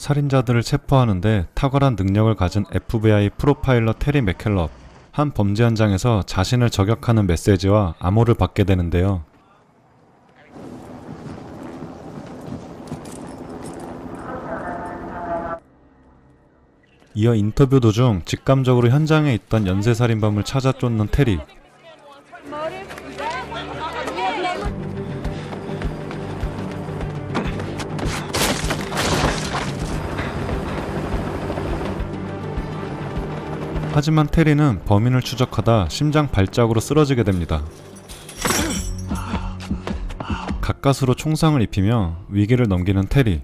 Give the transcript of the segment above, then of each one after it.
살인자들을 체포하는데 탁월한 능력을 가진 FBI 프로파일러 테리 맥켈럽. 한 범죄 현장에서 자신을 저격하는 메시지와 암호를 받게 되는데요. 이어 인터뷰 도중 직감적으로 현장에 있던 연쇄살인범을 찾아 쫓는 테리. 하지만 테리는 범인을 추적하다 심장 발작으로 쓰러지게 됩니다. 가까스로 총상을 입히며 위기를 넘기는 테리.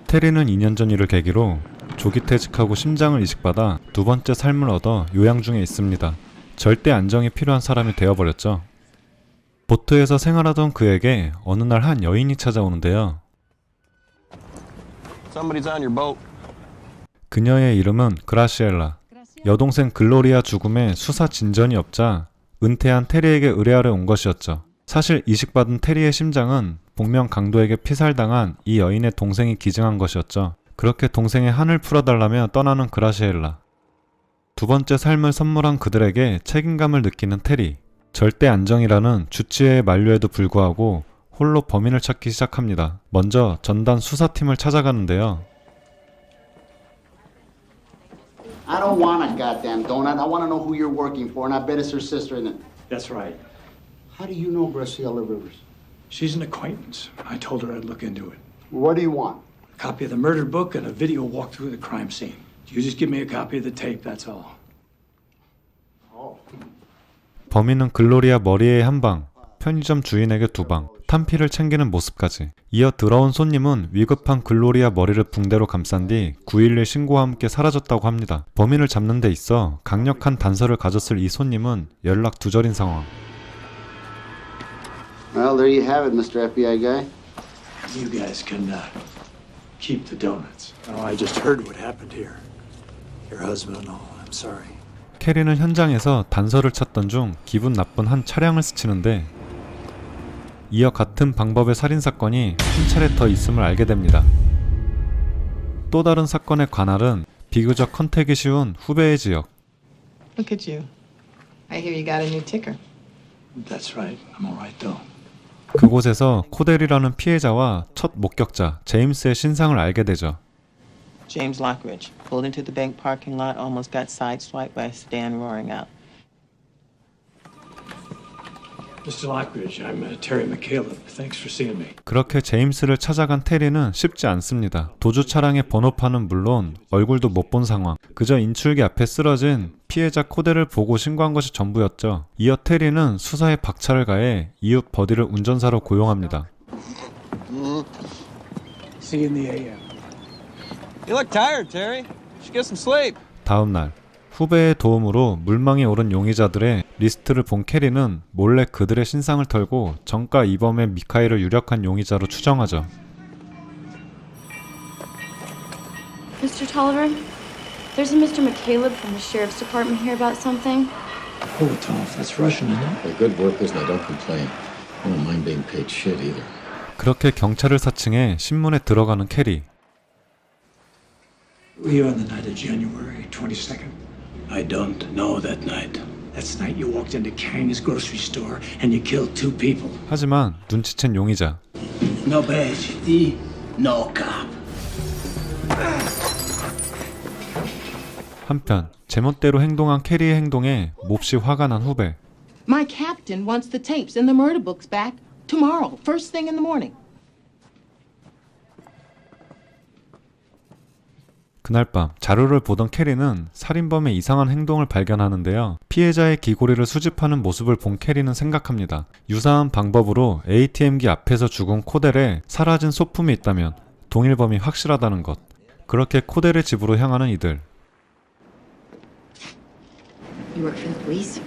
테리는 2년 전 일을 계기로 조기 퇴직하고 심장을 이식받아 두 번째 삶을 얻어 요양 중에 있습니다. 절대 안정이 필요한 사람이 되어버렸죠. 보트에서 생활하던 그에게 어느 날 한 여인이 찾아오는데요. 그녀의 이름은 그라시엘라. 여동생 글로리아 죽음에 수사 진전이 없자 은퇴한 테리에게 의뢰하러 온 것이었죠. 사실 이식받은 테리의 심장은 복면 강도에게 피살당한 이 여인의 동생이 기증한 것이었죠. 그렇게 동생의 한을 풀어달라며 떠나는 그라시엘라. 두 번째 삶을 선물한 그들에게 책임감을 느끼는 테리. 절대 안정이라는 주치의의 만류에도 불구하고 홀로 범인을 찾기 시작합니다. 먼저 전단 수사팀을 찾아가는데요. I don't want a goddamn donut. I want to know who you're working for, and I bet it's her sister, isn't it? That's right. How do you know Graciela Rivers? She's an acquaintance. I told her I'd look into it. What do you want? A copy of the murder book and a video walkthrough of the crime scene. You just give me a copy of the tape, that's all. 범인은 글로리아 머리에 한 방, 편의점 주인에게 두 방, 탄피를 챙기는 모습까지. 이어 들어온 손님은 위급한 글로리아 머리를 붕대로 감싼 뒤 911 신고와 함께 사라졌다고 합니다. 범인을 잡는 데 있어 강력한 단서를 가졌을 이 손님은 연락 두절인 상황. Well, there you have it, Mr. FBI guy. You guys can keep the donuts. Oh, I just heard what happened here. Your husband and all. I'm sorry. 캐리는 현장에서 단서를 찾던 중 기분 나쁜 한 차량을 스치는데 이어 같은 방법의 살인사건이 한 차례 더 있음을 알게 됩니다. 또 다른 사건의 관할은 비교적 컨택이 쉬운 후배의 지역. Look at you. I hear you got a new ticker. That's right. I'm all right though. 그곳에서 코델이라는 피해자와 첫 목격자 제임스의 신상을 알게 되죠. James Lockridge pulled into the bank parking lot, almost got sideswiped by a sedan roaring out. Mr. Lockridge, I'm Terry McCaleb. Thanks for seeing me. 그렇게 제임스를 찾아간 테리는 쉽지 않습니다. 도주 차량의 번호판은 물론 얼굴도 못 본 상황. 그저 인출기 앞에 쓰러진 피해자 코델을 보고 신고한 것이 전부였죠. 이어 테리는 수사에 박차를 가해 이웃 버디를 운전사로 고용합니다. See you in the AM. You look tired, Terry. Should get some sleep. 다음 날 후배의 도움으로 물망에 오른 용의자들의 리스트를 본 캐리는 몰래 그들의 신상을 털고 정가 이범의 미카엘을 유력한 용의자로 추정하죠. Mr. Tolliver, there's a Mr. McCaleb from the sheriff's department here about something. Politov, that's Russian, isn't it? They're good workers and they don't complain. I don't mind being paid shit either. 그렇게 경찰을 사칭해 신문에 들어가는 캐리. Were you on the night of January 22nd? I don't know that night. That's the night you walked into Kang's grocery store and you killed two people. 하지만 눈치챈 용의자. No badge. No cop. 한편 제멋대로 행동한 캐리의 행동에 몹시 화가 난 후배. My captain wants the tapes and the murder books back tomorrow, first thing in the morning. 그날 밤 자료를 보던 캐리는 살인범의 이상한 행동을 발견하는데요. 피해자의 귀고리를 수집하는 모습을 본 캐리는 생각합니다. 유사한 방법으로 ATM기 앞에서 죽은 코델에 사라진 소품이 있다면 동일범이 확실하다는 것. 그렇게 코델의 집으로 향하는 이들. You work for the police?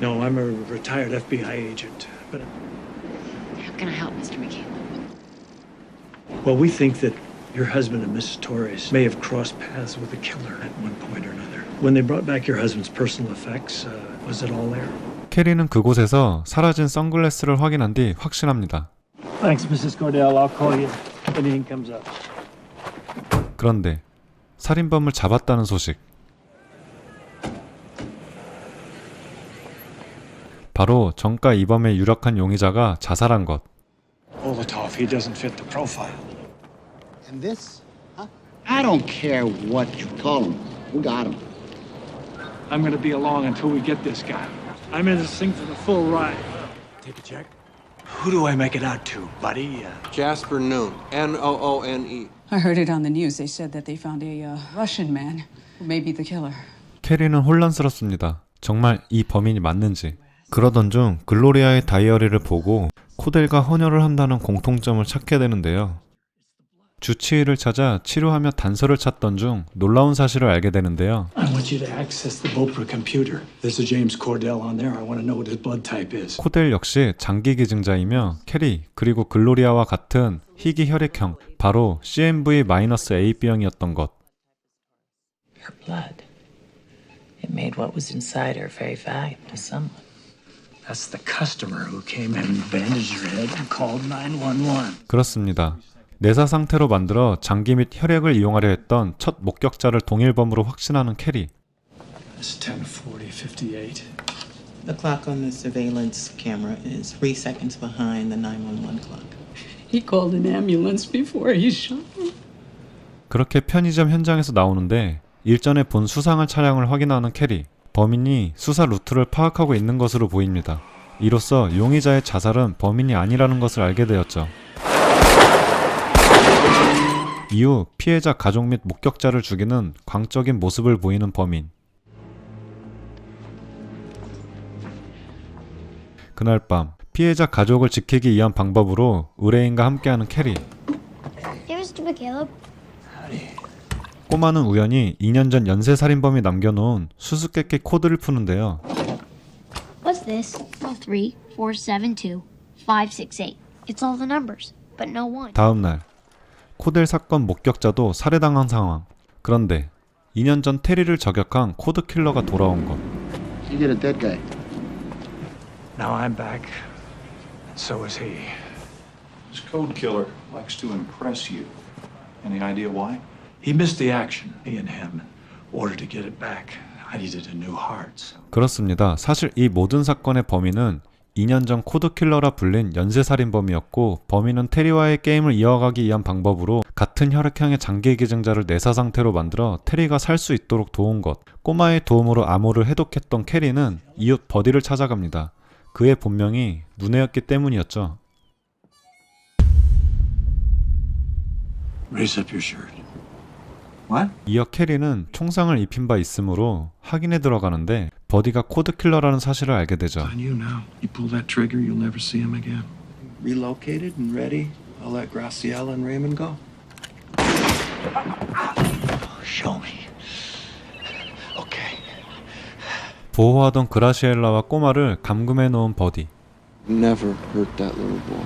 No, I'm a retired FBI agent. But How can I help, Mr. McCaleb? well, we think that your husband and Mrs. Torres may have crossed paths with the killer at one point or another. When they brought back your husband's personal effects, was it all there? 캐리는 그곳에서 사라진 선글라스를 확인한 뒤 확신합니다. Thanks, Mrs. Cordell. I'll call you if anything comes up. 그런데 살인범을 잡았다는 소식. 바로 정가 이범의 유력한 용의자가 자살한 것. Molotov, he doesn't fit the profile. And this? Huh? I don't care what you call him. We got him. I'm gonna be along until we get this guy. I'm in this thing for the full ride. Take a check. Who do I make it out to, buddy? Jasper Noon. Noone. I heard it on the news. They said that they found a Russian man who may be the killer. 캐리는 혼란스럽습니다. 정말 이 범인이 맞는지. 그러던 중 글로리아의 다이어리를 보고 코델과 헌혈을 한다는 공통점을 찾게 되는데요. 주치의를 찾아 치료하며 단서를 찾던 중 놀라운 사실을 알게 되는데요. I want you to access the Vopra computer. There's a James Cordell on there. I want to know what his blood type is. 코델 역시 장기 기증자이며 캐리 그리고 글로리아와 같은 희귀 혈액형 바로 CMV-AB형이었던 것. Her blood. It made what was inside her very valuable to someone. That's the customer who came in, bandaged her head, and called 911. 그렇습니다. 내사 상태로 만들어 장기 및 혈액을 이용하려 했던 첫 목격자를 동일범으로 확신하는 캐리. It's 10:40:58. The clock on the surveillance camera is 3 seconds behind the 911 clock. He called an ambulance before he shot me. 그렇게 편의점 현장에서 나오는데 일전에 본 수상한 차량을 확인하는 캐리. 범인이 수사 루트를 파악하고 있는 것으로 보입니다. 이로써 용의자의 자살은 범인이 아니라는 것을 알게 되었죠. 이후 피해자 가족 및 목격자를 죽이는 광적인 모습을 보이는 범인. 그날 밤 피해자 가족을 지키기 위한 방법으로 의뢰인과 함께하는 캐리. Hey, Mr. McCaleb. 꼬마는 우연히 2년 전 연쇄살인범이 남겨놓은 수수께끼 코드를 푸는데요. What's this? 3, 4, 7, 2, 5, 6, 8. It's all the numbers, but no one. 다음날 코델 사건 목격자도 살해당한 상황. 그런데 2년 전 테리를 저격한 코드킬러가 돌아온 것. You get a dead guy. Now I'm back. So is he. This code killer likes to impress you. Any idea why? He missed the action, me and him. In order to get it back, I needed a new heart. So. 그렇습니다. 사실 이 모든 사건의 범인은 2년 전 코드킬러라 불린 연쇄살인범이었고 범인은 테리와의 게임을 이어가기 위한 방법으로 같은 혈액형의 장기 기증자를 내사 상태로 만들어 테리가 살 수 있도록 도운 것. 꼬마의 도움으로 암호를 해독했던 캐리는 이웃 버디를 찾아갑니다. 그의 본명이 누네였기 때문이었죠. Raise up your shirt. What? 이어 캐리는 총상을 입힌 바 있으므로 확인에 들어가는데 버디가 코드킬러라는 사실을 알게 되죠. On you now. You pull that trigger, you'll never see him again. Relocated and ready. I'll let Graciela and Raymond go. Show me. Okay. 보호하던 그라시엘라와 꼬마를 감금해 놓은 버디. Never hurt that little boy.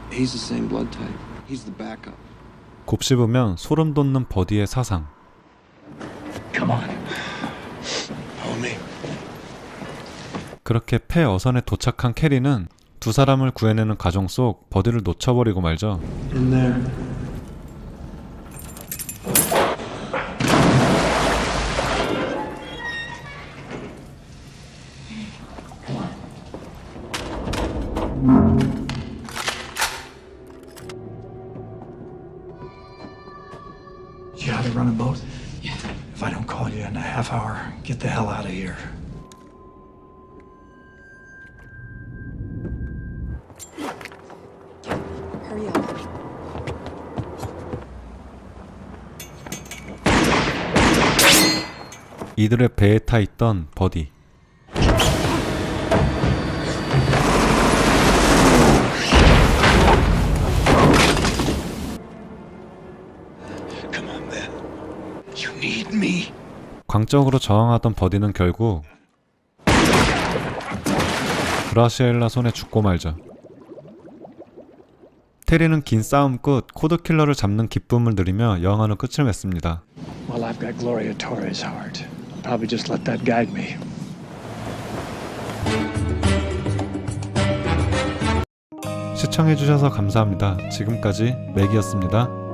He's the same blood type. He's the backup. 곱씹으면 소름 돋는 버디의 사상. Come on. Hold me. 그렇게 폐어선에 도착한 캐리는 두 사람을 구해내는 과정 속 버디를 놓쳐버리고 말죠. In there. You how to run a boat? Yeah. If I don't call you in a half hour, get the hell out of here. Hurry up. 이들의 배에 타 있던 버디. Come on, man. You need me. 광적으로 저항하던 버디는 결국 그라시엘라 손에 죽고 말죠. 테리는 긴 싸움 끝 코드킬러를 잡는 기쁨을 누리며 영화는 끝을 맺습니다. Well, I've got Gloria Torres' heart. I'll probably just let that guide me. 시청해주셔서 감사합니다. 지금까지 맥이었습니다.